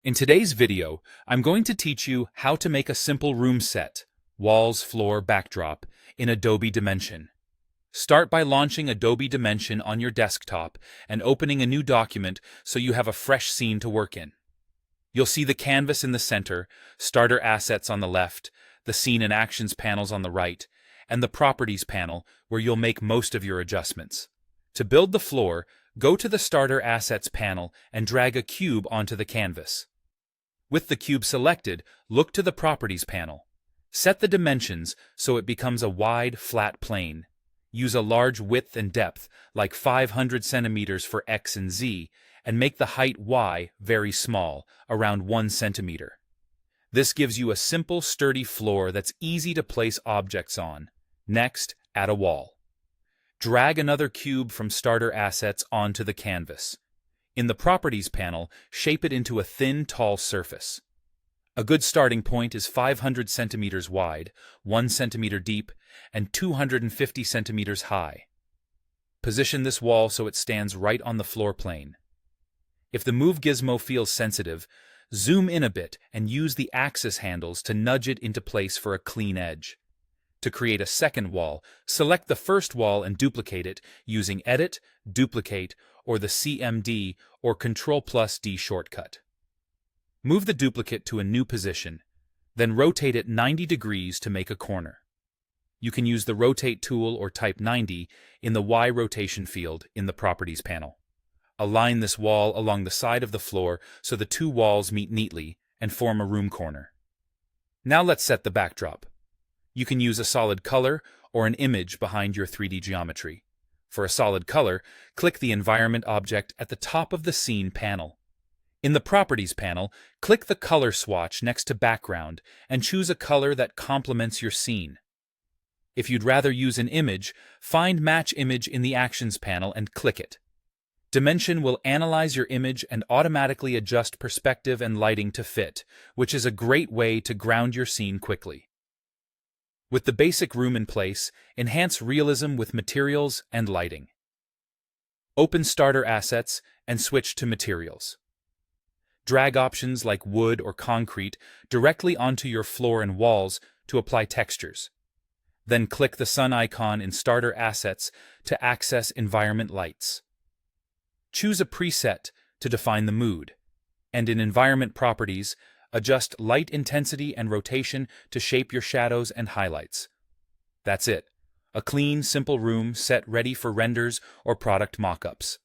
In today's video, I'm going to teach you how to make a simple room set, walls, floor, backdrop, in Adobe Dimension. Start by launching Adobe Dimension on your desktop and opening a new document so you have a fresh scene to work in. You'll see the canvas in the center, starter assets on the left, the scene and actions panels on the right, and the properties panel where you'll make most of your adjustments. To build the floor, go to the starter assets panel and drag a cube onto the canvas. With the cube selected, look to the Properties panel. Set the dimensions so it becomes a wide, flat plane. Use a large width and depth, like 500 centimeters for X and Z, and make the height Y very small, around 1 centimeter. This gives you a simple, sturdy floor that's easy to place objects on. Next, add a wall. Drag another cube from Starter Assets onto the canvas. In the Properties panel, shape it into a thin, tall surface. A good starting point is 500 centimeters wide, 1 centimeter deep, and 250 centimeters high. Position this wall so it stands right on the floor plane. If the Move gizmo feels sensitive, zoom in a bit and use the axis handles to nudge it into place for a clean edge. To create a second wall, select the first wall and duplicate it using Edit, Duplicate, or the CMD or Ctrl+D shortcut. Move the duplicate to a new position, then rotate it 90 degrees to make a corner. You can use the Rotate tool or type 90 in the Y rotation field in the Properties panel. Align this wall along the side of the floor so the two walls meet neatly and form a room corner. Now let's set the backdrop. You can use a solid color or an image behind your 3D geometry. For a solid color, click the Environment object at the top of the Scene panel. In the Properties panel, click the color swatch next to Background and choose a color that complements your scene. If you'd rather use an image, find Match Image in the Actions panel and click it. Dimension will analyze your image and automatically adjust perspective and lighting to fit, which is a great way to ground your scene quickly. With the basic room in place, enhance realism with materials and lighting. Open Starter Assets and switch to Materials. Drag options like wood or concrete directly onto your floor and walls to apply textures. Then click the sun icon in Starter Assets to access environment lights. Choose a preset to define the mood, and in Environment Properties, adjust light intensity and rotation to shape your shadows and highlights. That's it. A clean, simple room set ready for renders or product mock-ups.